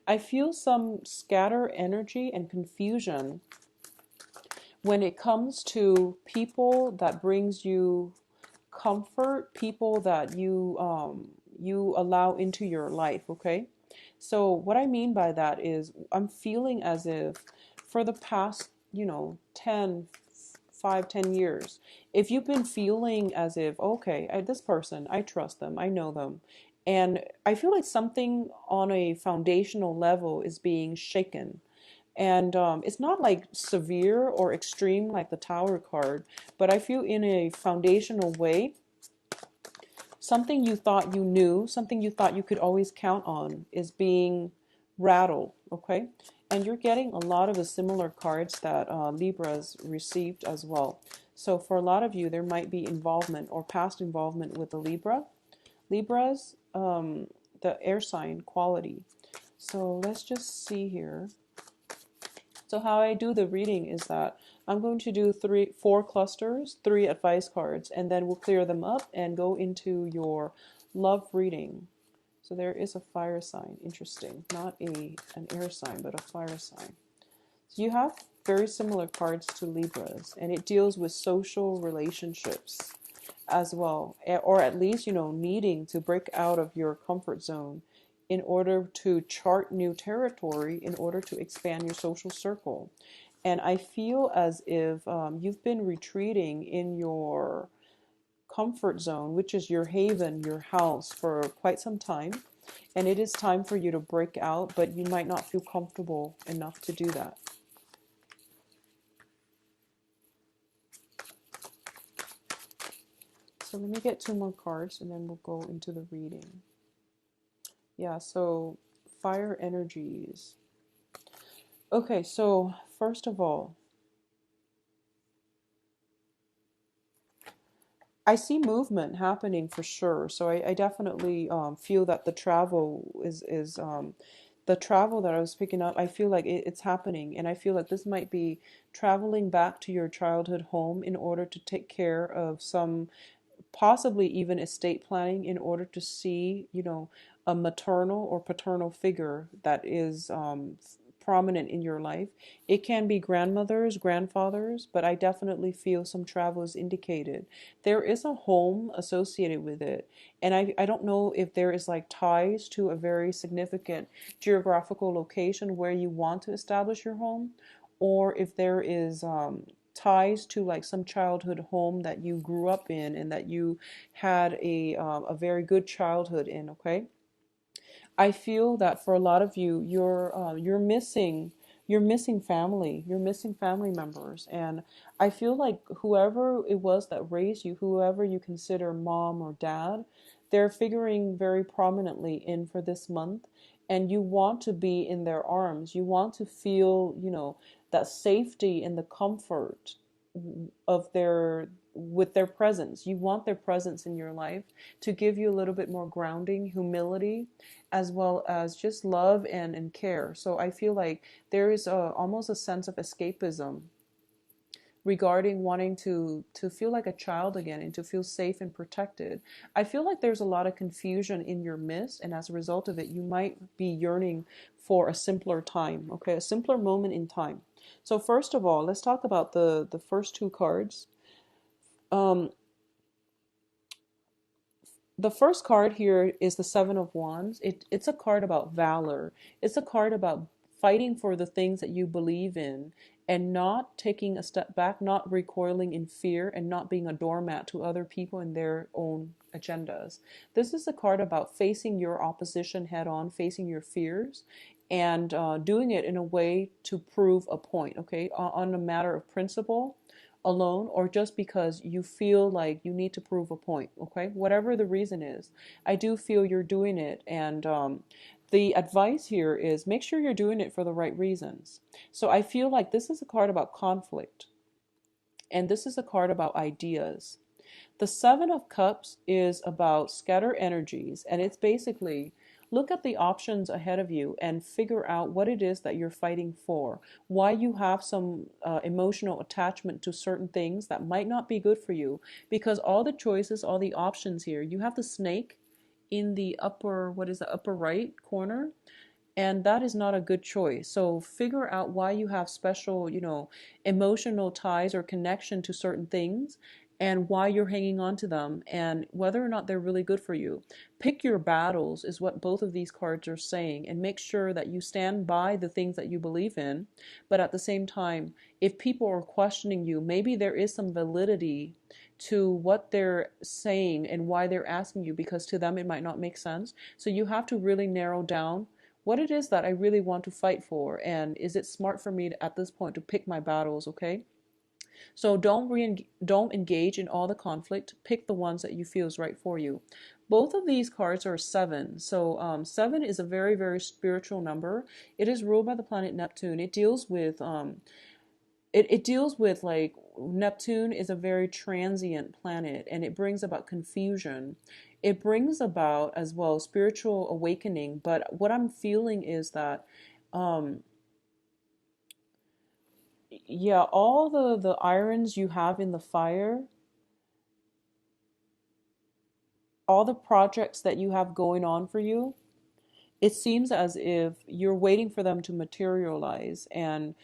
I feel some scatter energy and confusion when it comes to people that brings you comfort, people that you allow into your life, okay? So what I mean by that is I'm feeling as if for the past, 5, 10 years, if you've been feeling as if, okay, this person, I trust them, I know them, and I feel like something on a foundational level is being shaken. And it's not like severe or extreme like the Tower card, but I feel in a foundational way, something you thought you knew, something you thought you could always count on is being rattled, okay? And you're getting a lot of the similar cards that Libras received as well. So for a lot of you, there might be involvement or past involvement with the Libras, the air sign quality. So let's just see here. So how I do the reading is that I'm going to do 4 clusters, 3 advice cards, and then we'll clear them up and go into your love reading. So there is a fire sign. Interesting. Not an air sign, but a fire sign. So you have very similar cards to Libras, and it deals with social relationships as well, or at least, needing to break out of your comfort zone in order to chart new territory, in order to expand your social circle. And I feel as if you've been retreating in your comfort zone, which is your haven, your house, for quite some time. And it is time for you to break out, but you might not feel comfortable enough to do that. So let me get 2 more cards and then we'll go into the reading. Yeah, so fire energies. Okay, so first of all, I see movement happening for sure. So I definitely feel that the travel is the travel that I was picking up. I feel like it's happening, and I feel like this might be traveling back to your childhood home in order to take care of some, possibly even estate planning, in order to see, a maternal or paternal figure that is prominent in your life. It can be grandmothers, grandfathers, but I definitely feel some travel is indicated. There is a home associated with it, and I don't know if there is like ties to a very significant geographical location where you want to establish your home, or if there is ties to like some childhood home that you grew up in and that you had a very good childhood in. Okay, I feel that for a lot of you, you're missing family, you're missing family members, and I feel like whoever it was that raised you, whoever you consider mom or dad, they're figuring very prominently in for this month, and you want to be in their arms. You want to feel, that safety and the comfort of their with their presence. You want their presence in your life to give you a little bit more grounding, humility, as well as just love and care. So I feel like there is almost a sense of escapism regarding wanting to feel like a child again and to feel safe and protected. I feel like there's a lot of confusion in your midst, and as a result of it, you might be yearning for a simpler time, okay, a simpler moment in time. So first of all, let's talk about the first 2 cards. Um, the first card here is the Seven of Wands. It's a card about valor. It's a card about fighting for the things that you believe in and not taking a step back, not recoiling in fear, and not being a doormat to other people and their own agendas. This is a card about facing your opposition head on, facing your fears, and doing it in a way to prove a point, okay, on a matter of principle alone, or just because you feel like you need to prove a point, okay? Whatever the reason is, I do feel you're doing it. And the advice here is make sure you're doing it for the right reasons. So I feel like this is a card about conflict, and this is a card about ideas. The Seven of Cups is about scatter energies, and it's basically look at the options ahead of you and figure out what it is that you're fighting for, why you have some emotional attachment to certain things that might not be good for you. Because all the choices, all the options here, you have the snake in the upper, what is the upper right corner? And that is not a good choice. So figure out why you have special, emotional ties or connection to certain things, and why you're hanging on to them, and whether or not they're really good for you. Pick your battles is what both of these cards are saying, and make sure that you stand by the things that you believe in. But at the same time, if people are questioning you, maybe there is some validity to what they're saying and why they're asking you, because to them it might not make sense. So you have to really narrow down what it is that I really want to fight for, and is it smart for me at this point to pick my battles, okay? So don't engage in all the conflict. Pick the ones that you feel is right for you. Both of these cards are seven. So seven is a very, very spiritual number. It is ruled by the planet Neptune. It deals with, like, Neptune is a very transient planet, and it brings about confusion. It brings about as well spiritual awakening. But what I'm feeling is that, um, yeah, all the irons you have in the fire, all the projects that you have going on for you, it seems as if you're waiting for them to materialize. And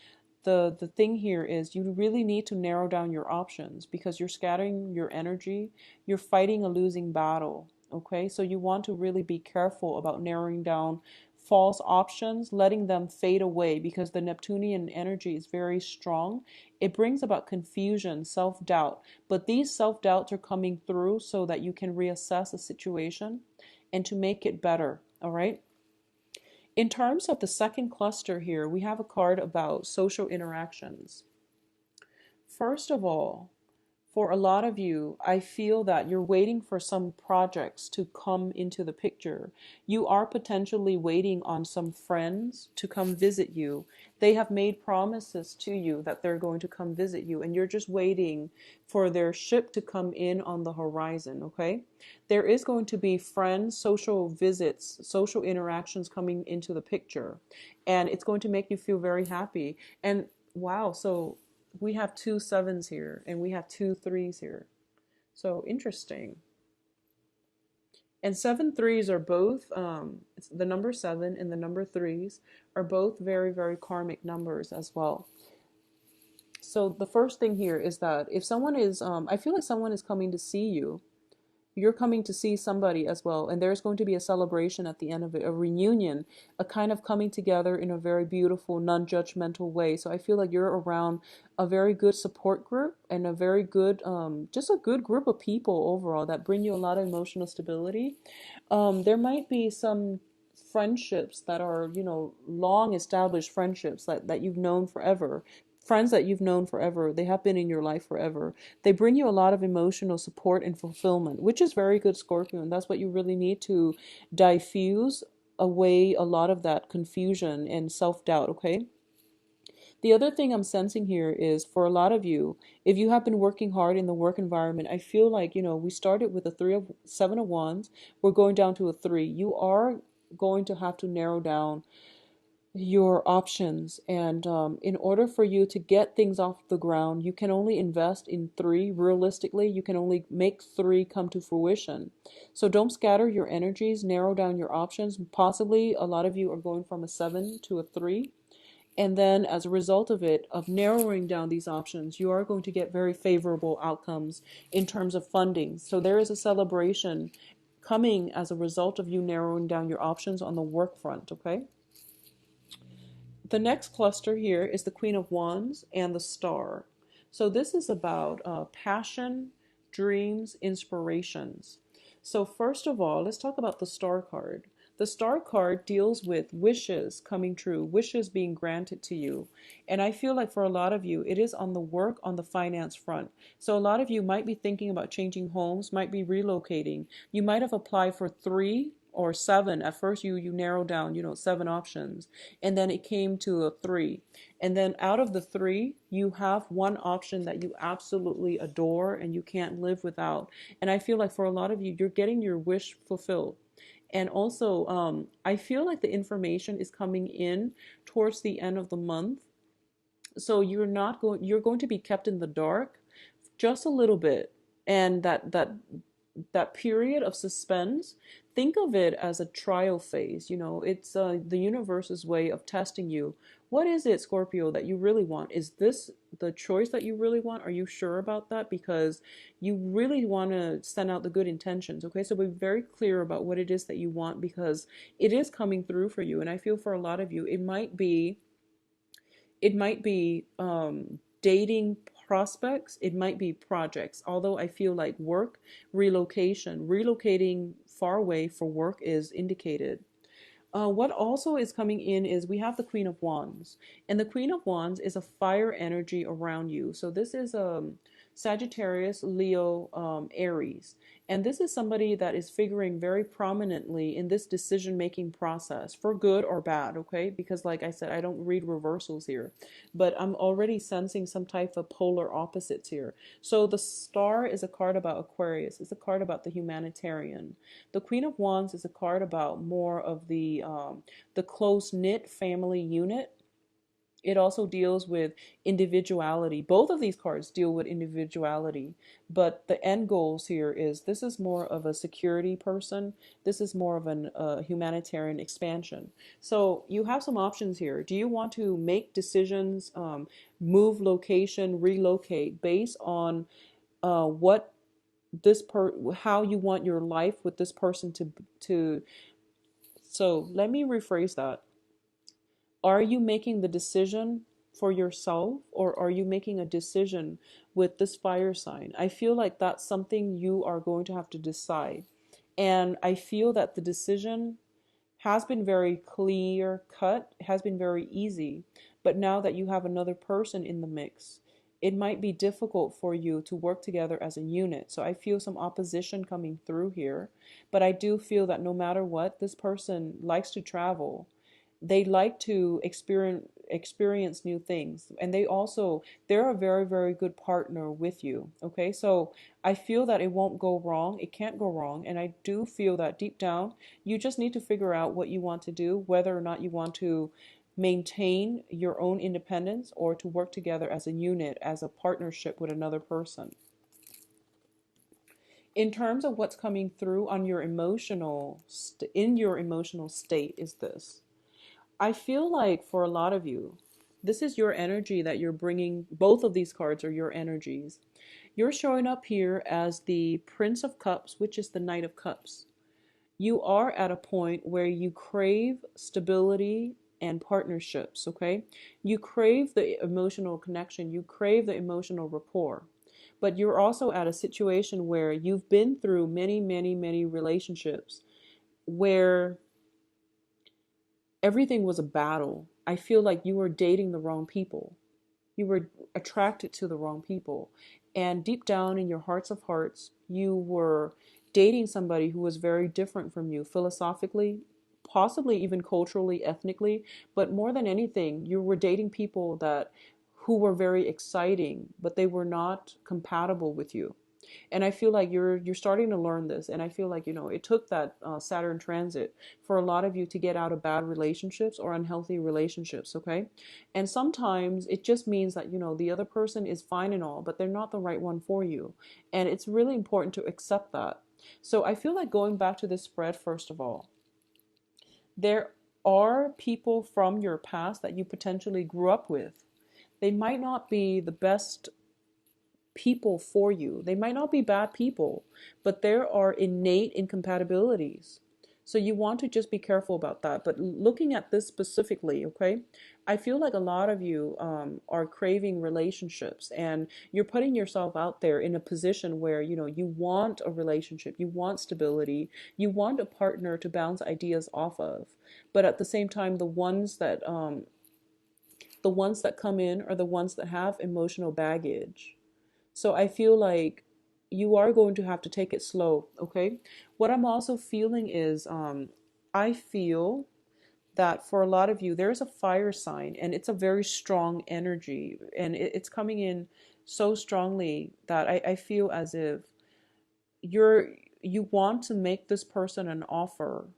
the thing here is you really need to narrow down your options, because you're scattering your energy. You're fighting a losing battle. Okay, so you want to really be careful about narrowing down false options, letting them fade away, because the Neptunian energy is very strong. It brings about confusion, self-doubt, but these self-doubts are coming through so that you can reassess a situation and to make it better. All right. In terms of the second cluster here, we have a card about social interactions. First of all, for a lot of you, I feel that you're waiting for some projects to come into the picture. You are potentially waiting on some friends to come visit you. They have made promises to you that they're going to come visit you, and you're just waiting for their ship to come in on the horizon, okay? There is going to be friends, social visits, social interactions coming into the picture, and it's going to make you feel very happy. And wow, so we have two sevens here, and we have two threes here. So interesting. And seven threes are both, the number seven and the number threes are both very, very karmic numbers as well. So the first thing here is that if someone is, I feel like someone is coming to see you. You're coming to see somebody as well, and there's going to be a celebration at the end of it, a reunion, a kind of coming together in a very beautiful, non-judgmental way. So I feel like you're around a very good support group, and a very good, just a good group of people overall that bring you a lot of emotional stability. There might be some friendships that are, long established friendships that you've known forever. Friends that you've known forever, they have been in your life forever. They bring you a lot of emotional support and fulfillment, which is very good, Scorpio, and that's what you really need to diffuse away a lot of that confusion and self-doubt, okay? The other thing I'm sensing here is, for a lot of you, if you have been working hard in the work environment, I feel like, we started with a seven of wands, we're going down to a three. You are going to have to narrow down your options, and in order for you to get things off the ground, you can only invest in three. Realistically, you can only make three come to fruition. So don't scatter your energies, narrow down your options. Possibly a lot of you are going from a seven to a three, and then as a result of it, of narrowing down these options, you are going to get very favorable outcomes in terms of funding. So there is a celebration coming as a result of you narrowing down your options on the work front, okay? The next cluster here is the Queen of Wands and the Star. So this is about passion, dreams, inspirations. So first of all, let's talk about the Star card. The Star card deals with wishes coming true, wishes being granted to you. And I feel like for a lot of you, it is on the work, on the finance front. So a lot of you might be thinking about changing homes, might be relocating. You might have applied for three or seven. At first you narrowed down, seven options, and then it came to a three. And then out of the three, you have one option that you absolutely adore and you can't live without. And I feel like for a lot of you, you're getting your wish fulfilled. And also, I feel like the information is coming in towards the end of the month. So you're going to be kept in the dark just a little bit. And that period of suspense, think of it as a trial phase. You know, it's the universe's way of testing you. What is it, Scorpio, that you really want? Is this the choice that you really want? Are you sure about that? Because you really want to send out the good intentions. Okay, so be very clear about what it is that you want, because it is coming through for you. And I feel for a lot of you, it might be dating prospects, it might be projects. Although I feel like work, relocating far away for work is indicated. What also is coming in is we have the Queen of Wands, and the Queen of Wands is a fire energy around you. So this is Sagittarius, Leo, Aries, and this is somebody that is figuring very prominently in this decision-making process, for good or bad. Okay, because like I said, I don't read reversals here, but I'm already sensing some type of polar opposites here. So the Star is a card about Aquarius. It's a card about the humanitarian. The Queen of Wands is a card about more of the close knit family unit. It also deals with individuality. Both of these cards deal with individuality, but the end goals here is this is more of a security person. This is more of an humanitarian expansion. So you have some options here. Do you want to make decisions, move location, relocate based on what how you want your life with this person to so let me rephrase that. Are you making the decision for yourself, or are you making a decision with this fire sign? I feel like that's something you are going to have to decide. And I feel that the decision has been very clear cut, has been very easy. But now that you have another person in the mix, it might be difficult for you to work together as a unit. So I feel some opposition coming through here. But I do feel that no matter what, this person likes to travel. They like to experience new things, and they're a very, very good partner with you. Okay, so I feel that it won't go wrong, it can't go wrong, and I do feel that deep down you just need to figure out what you want to do, whether or not you want to maintain your own independence or to work together as a unit, as a partnership with another person. In terms of what's coming through on your in your emotional state is this. I feel like for a lot of you, this is your energy that you're bringing. Both of these cards are your energies. You're showing up here as the Prince of Cups, which is the Knight of Cups. You are at a point where you crave stability and partnerships, okay? You crave the emotional connection, you crave the emotional rapport. But you're also at a situation where you've been through many, many, many relationships where everything was a battle. I feel like you were dating the wrong people. You were attracted to the wrong people. And deep down in your hearts of hearts, you were dating somebody who was very different from you philosophically, possibly even culturally, ethnically, but more than anything, you were dating people that who were very exciting, but they were not compatible with you. And I feel like you're starting to learn this, and I feel like it took that Saturn transit for a lot of you to get out of bad relationships or unhealthy relationships. Okay, and sometimes it just means that the other person is fine and all, but they're not the right one for you, and it's really important to accept that. So I feel like going back to this spread, first of all, there are people from your past that you potentially grew up with. They might not be the best people for you. They might not be bad people, but there are innate incompatibilities. So you want to just be careful about that. But looking at this specifically, okay, I feel like a lot of you are craving relationships, and you're putting yourself out there in a position where you want a relationship, you want stability, you want a partner to bounce ideas off of. But at the same time, the ones that come in are the ones that have emotional baggage. So I feel like you are going to have to take it slow, okay? What I'm also feeling is I feel that for a lot of you, there's a fire sign, and it's a very strong energy, and it's coming in so strongly that I feel as if you want to make this person an offer,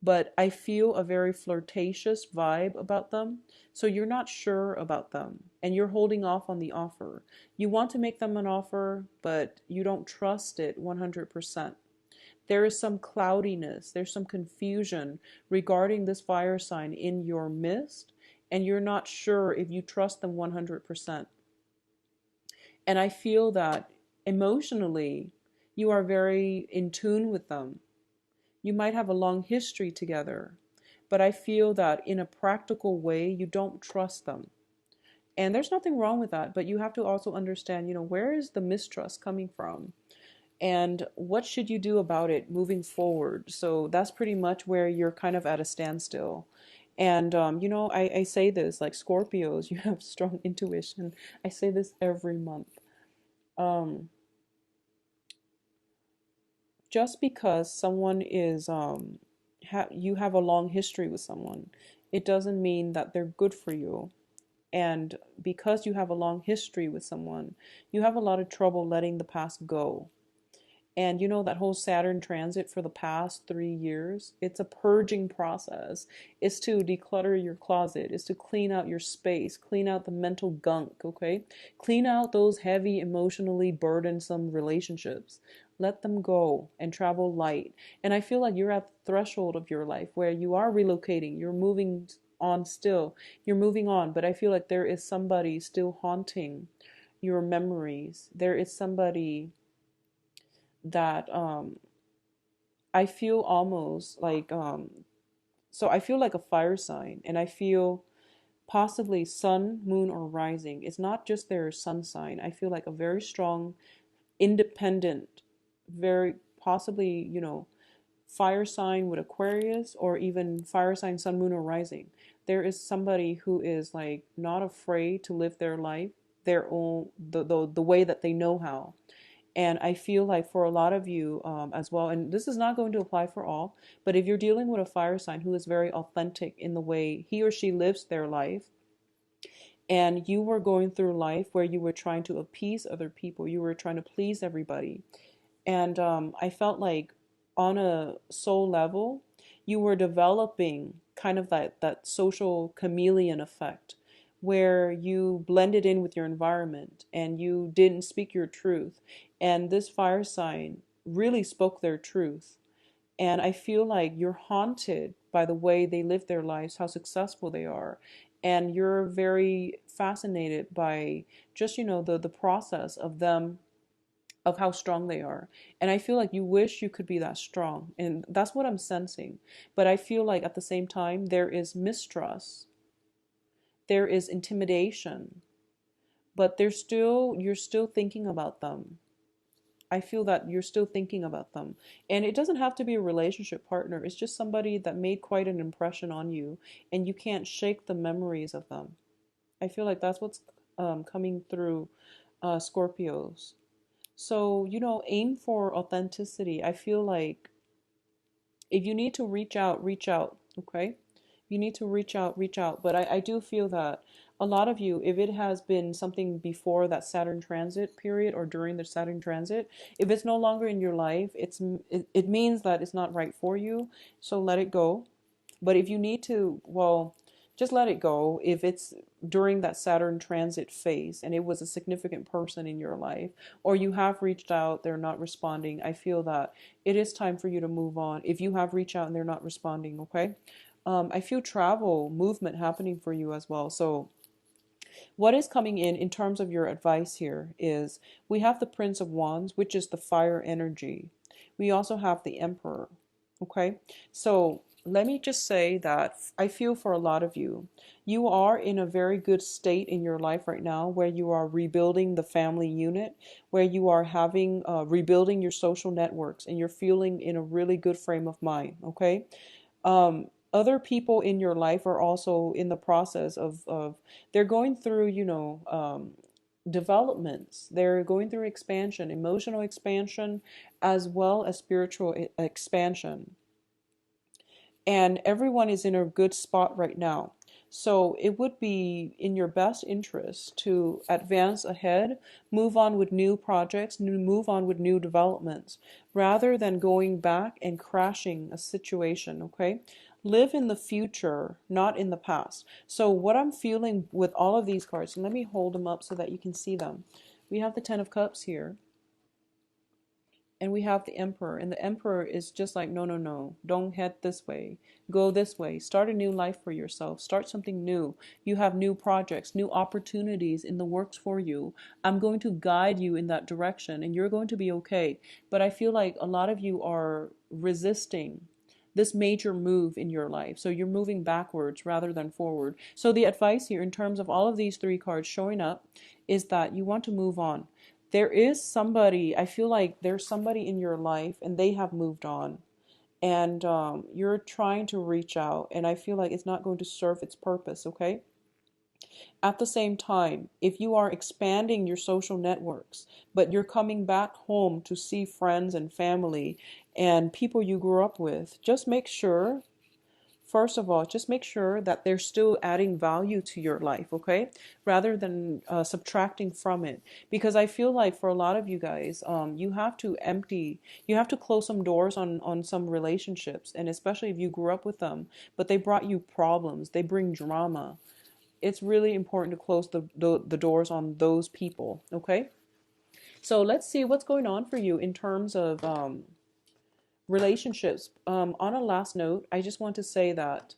but I feel a very flirtatious vibe about them. So you're not sure about them, and you're holding off on the offer. You want to make them an offer, but you don't trust it 100%. There is some cloudiness, there's some confusion regarding this fire sign in your midst, and you're not sure if you trust them 100%. And I feel that emotionally, you are very in tune with them. You might have a long history together, but I feel that in a practical way, you don't trust them. And there's nothing wrong with that, but you have to also understand, where is the mistrust coming from? And what should you do about it moving forward? So that's pretty much where you're kind of at a standstill. And, I say this like Scorpios, you have strong intuition. I say this every month. Um, just because someone is, you have a long history with someone, it doesn't mean that they're good for you. And because you have a long history with someone, you have a lot of trouble letting the past go. And that whole Saturn transit for the past 3 years, it's a purging process. It's to declutter your closet, it's to clean out your space, clean out the mental gunk, okay? Clean out those heavy, emotionally burdensome relationships. Let them go and travel light. And I feel like you're at the threshold of your life where you are relocating, you're moving on still, you're moving on, but I feel like there is somebody still haunting your memories. There is somebody that I feel almost like so I feel like a fire sign, and I feel possibly sun, moon, or rising. It's not just their sun sign. I feel like a very strong, independent, very possibly, fire sign with Aquarius, or even fire sign, sun, moon, or rising. There is somebody who is like not afraid to live their life their own the way that they know how. And I feel like for a lot of you as well, and this is not going to apply for all, but if you're dealing with a fire sign who is very authentic in the way he or she lives their life, and you were going through life where you were trying to appease other people, you were trying to please everybody, and I felt like on a soul level, you were developing kind of that social chameleon effect where you blended in with your environment and you didn't speak your truth. And this fire sign really spoke their truth. And I feel like you're haunted by the way they live their lives, how successful they are. And you're very fascinated by just, the process of them, of how strong they are. And I feel like you wish you could be that strong. And that's what I'm sensing. But I feel like at the same time, there is mistrust, there is intimidation, but you're still thinking about them. I feel that you're still thinking about them. And it doesn't have to be a relationship partner. It's just somebody that made quite an impression on you and you can't shake the memories of them. I feel like that's what's coming through Scorpios. So, aim for authenticity. I feel like if you need to reach out, okay? You need to reach out. But I do feel that a lot of you, if it has been something before that Saturn transit period or during the Saturn transit, if it's no longer in your life, it means that it's not right for you. So let it go. But if you need to, well, just let it go. If it's during that Saturn transit phase and it was a significant person in your life, or you have reached out, they're not responding, I feel that it is time for you to move on. If you have reached out and they're not responding, okay? I feel travel, movement happening for you as well. So what is coming in terms of your advice here is we have the Prince of Wands, which is the fire energy. We also have the Emperor. Okay, so let me just say that I feel for a lot of you, you are in a very good state in your life right now where you are rebuilding the family unit, where you are having rebuilding your social networks, and you're feeling in a really good frame of mind. Okay, other people in your life are also in the process of they're going through, developments. They're going through expansion, emotional expansion, as well as spiritual expansion. And everyone is in a good spot right now. So it would be in your best interest to advance ahead, move on with new projects, move on with new developments, rather than going back and crashing a situation, okay? Live in the future, not in the past. So what I'm feeling with all of these cards, and let me hold them up so that you can see them. We have the Ten of Cups here. And we have the emperor, and the emperor is just like, no, no, no, don't head this way, go this way, start a new life for yourself, start something new. You have new projects, new opportunities in the works for you. I'm going to guide you in that direction and you're going to be okay. But I feel like a lot of you are resisting this major move in your life, so you're moving backwards rather than forward. So the advice here in terms of all of these three cards showing up is that you want to move on. There is somebody, I feel like there's somebody in your life and they have moved on, and you're trying to reach out, and I feel like it's not going to serve its purpose, okay? At the same time, if you are expanding your social networks, but you're coming back home to see friends and family and people you grew up with, just make sure, first of all, just make sure that they're still adding value to your life, okay? Rather than subtracting from it. Because I feel like for a lot of you guys, you have to you have to close some doors on some relationships. And especially if you grew up with them, but they brought you problems, they bring drama. It's really important to close the doors on those people, okay? So let's see what's going on for you in terms of relationships. On a last note, I just want to say that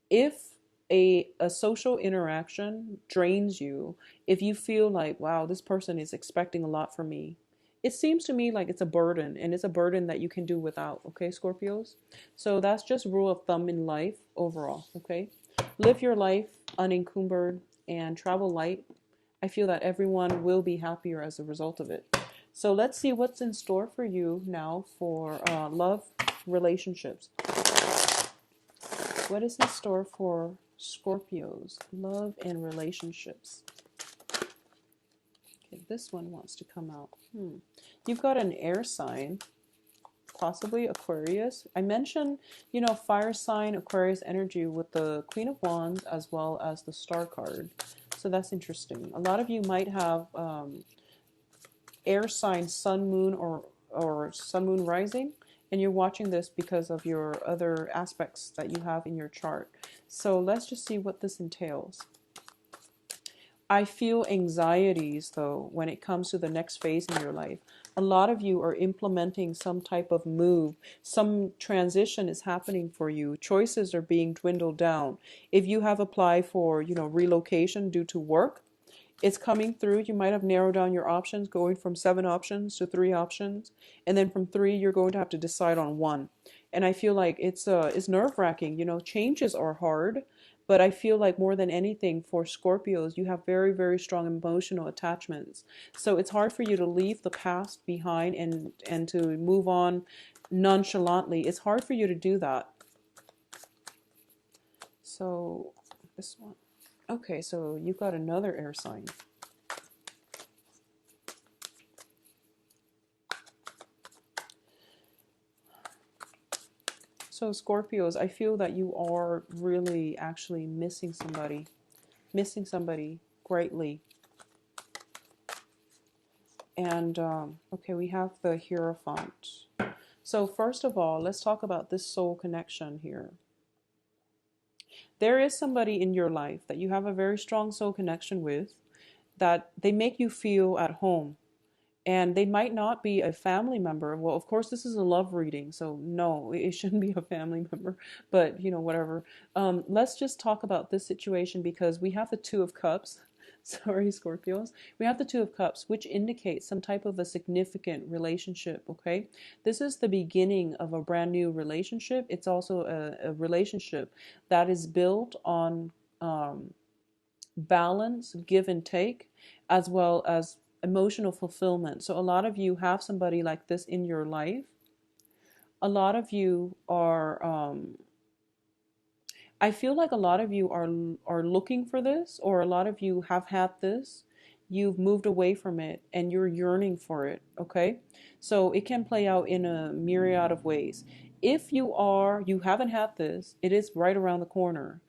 if a social interaction drains you, if you feel like, wow, this person is expecting a lot from me, it seems to me like it's a burden, and it's a burden that you can do without, okay, Scorpios? So that's just rule of thumb in life overall, okay? Live your life unencumbered and travel light. I feel that everyone will be happier as a result of it. So let's see what's in store for you now for love, relationships. What is in store for Scorpios, love and relationships? Okay, this one wants to come out. You've got an air sign, possibly Aquarius. I mentioned, fire sign, Aquarius energy with the Queen of Wands as well as the Star card. So that's interesting. A lot of you might have air sign, sun, moon, or sun, moon, rising. And you're watching this because of your other aspects that you have in your chart. So let's just see what this entails. I feel anxieties, though, when it comes to the next phase in your life. A lot of you are implementing some type of move. Some transition is happening for you. Choices are being dwindled down. If you have applied for, relocation due to work, it's coming through. You might have narrowed down your options, going from 7 options to 3 options. And then from 3, you're going to have to decide on 1. And I feel like it's nerve-wracking. Changes are hard. But I feel like more than anything for Scorpios, you have very, very strong emotional attachments. So it's hard for you to leave the past behind and to move on nonchalantly. It's hard for you to do that. So this one. Okay, so you've got another air sign. So Scorpios, I feel that you are really actually missing somebody greatly. And okay, we have the Hierophant. So first of all, let's talk about this soul connection here. There is somebody in your life that you have a very strong soul connection with, that they make you feel at home. And they might not be a family member. Well, of course, this is a love reading, so no, it shouldn't be a family member, but whatever. Let's just talk about this situation because we have the Two of Cups. Sorry, Scorpios. We have the Two of Cups, which indicates some type of a significant relationship, okay? This is the beginning of a brand new relationship. It's also a relationship that is built on balance, give and take, as well as emotional fulfillment. So a lot of you have somebody like this in your life. A lot of you are I feel like a lot of you are looking for this, or a lot of you have had this. You've moved away from it and you're yearning for it, okay? So it can play out in a myriad of ways. If you haven't had this, it is right around the corner.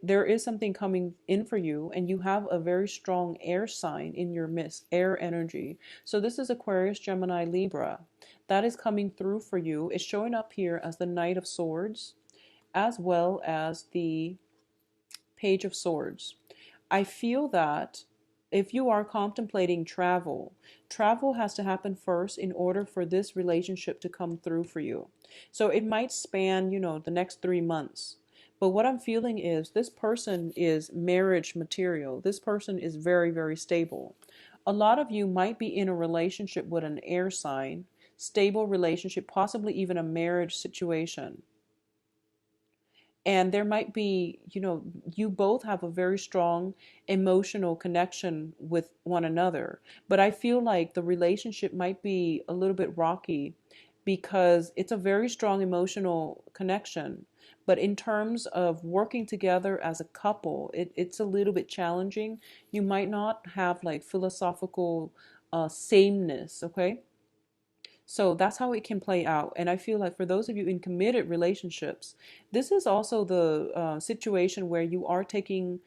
There is something coming in for you, and you have a very strong air sign in your midst, air energy. So this is Aquarius, Gemini, Libra. That is coming through for you. It's showing up here as the Knight of Swords, as well as the Page of Swords. I feel that If you are contemplating travel, travel has to happen first in order for this relationship to come through for you. So it might span, the next 3 months. But what I'm feeling is this person is marriage material. This person is very, very stable. A lot of you might be in a relationship with an air sign, stable relationship, possibly even a marriage situation. And there might be, you both have a very strong emotional connection with one another. But I feel like the relationship might be a little bit rocky because it's a very strong emotional connection. But in terms of working together as a couple, it's a little bit challenging. You might not have like philosophical sameness, okay? So that's how it can play out. And I feel like for those of you in committed relationships, this is also the situation where you are taking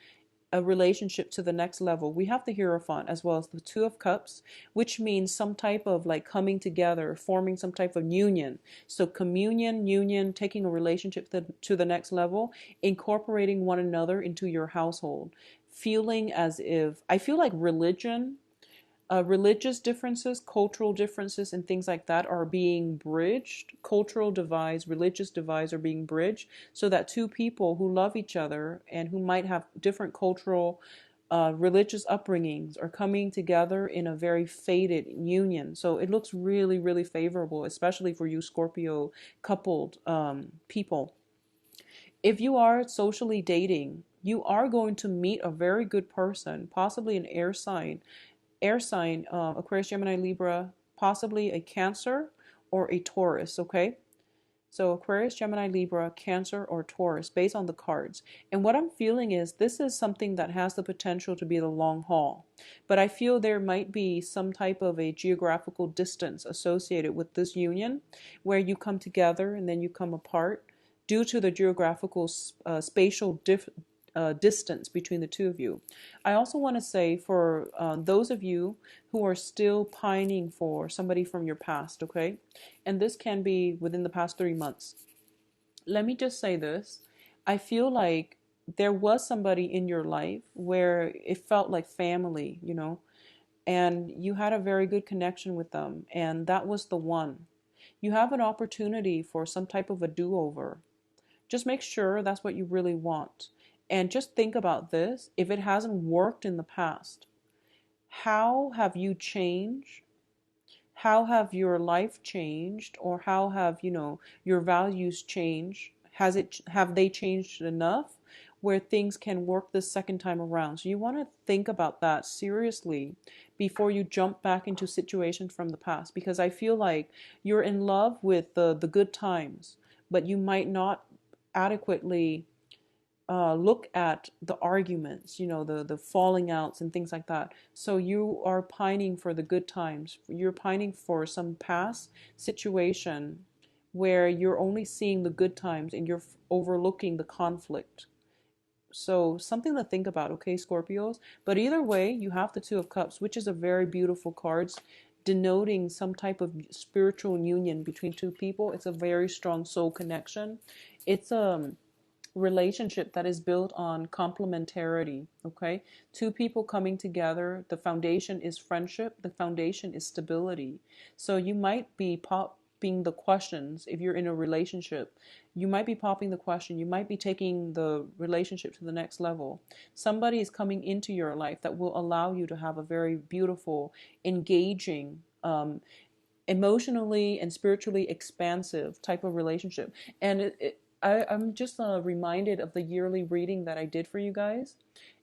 a relationship to the next level. We have the Hierophant as well as the Two of Cups, which means some type of like coming together, forming some type of union. So communion, union, taking a relationship to the next level, incorporating one another into your household. Feeling as if, I feel like religious differences, cultural differences, and things like that are being bridged. Cultural divides, religious divides are being bridged so that two people who love each other and who might have different cultural, religious upbringings are coming together in a very fated union. So it looks really, really favorable, especially for you Scorpio coupled people. If you are socially dating, you are going to meet a very good person, possibly an air sign, Aquarius, Gemini, Libra, possibly a Cancer or a Taurus, okay? So Aquarius, Gemini, Libra, Cancer, or Taurus, based on the cards. And what I'm feeling is this is something that has the potential to be the long haul. But I feel there might be some type of a geographical distance associated with this union where you come together and then you come apart due to the geographical spatial distance between the two of you. I also want to say for those of you who are still pining for somebody from your past, okay? And this can be within the past 3 months. Let me just say this. I feel like there was somebody in your life where it felt like family, and you had a very good connection with them, and that was the one. You have an opportunity for some type of a do-over. Just make sure that's what you really want. And just think about this. If it hasn't worked in the past, how have you changed? How have your life changed? Or how have, your values changed? Have they changed enough where things can work the second time around? So you want to think about that seriously before you jump back into situations from the past, because I feel like you're in love with the good times, but you might not adequately look at the arguments, the falling outs and things like that. So you are pining for the good times. You're pining for some past situation where you're only seeing the good times and you're overlooking the conflict. So something to think about, okay, Scorpios? But either way, you have the Two of Cups, which is a very beautiful card, denoting some type of spiritual union between two people. It's a very strong soul connection. It's a relationship that is built on complementarity, okay? Two people coming together, the foundation is friendship, the foundation is stability. So you might be popping the questions if you're in a relationship. You might be popping the question, you might be taking the relationship to the next level. Somebody is coming into your life that will allow you to have a very beautiful, engaging, emotionally and spiritually expansive type of relationship. And I'm just reminded of the yearly reading that I did for you guys.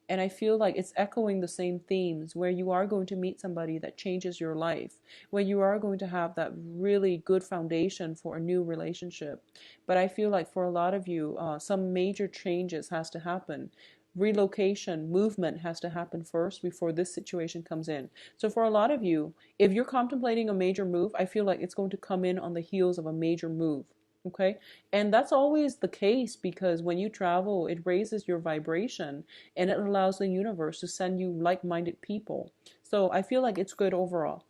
And I feel like it's echoing the same themes where you are going to meet somebody that changes your life, where you are going to have that really good foundation for a new relationship. But I feel like for a lot of you, some major changes has to happen. Relocation, movement has to happen first before this situation comes in. So for a lot of you, if you're contemplating a major move, I feel like it's going to come in on the heels of a major move. Okay. And that's always the case because when you travel, it raises your vibration and it allows the universe to send you like minded people. So I feel like it's good overall.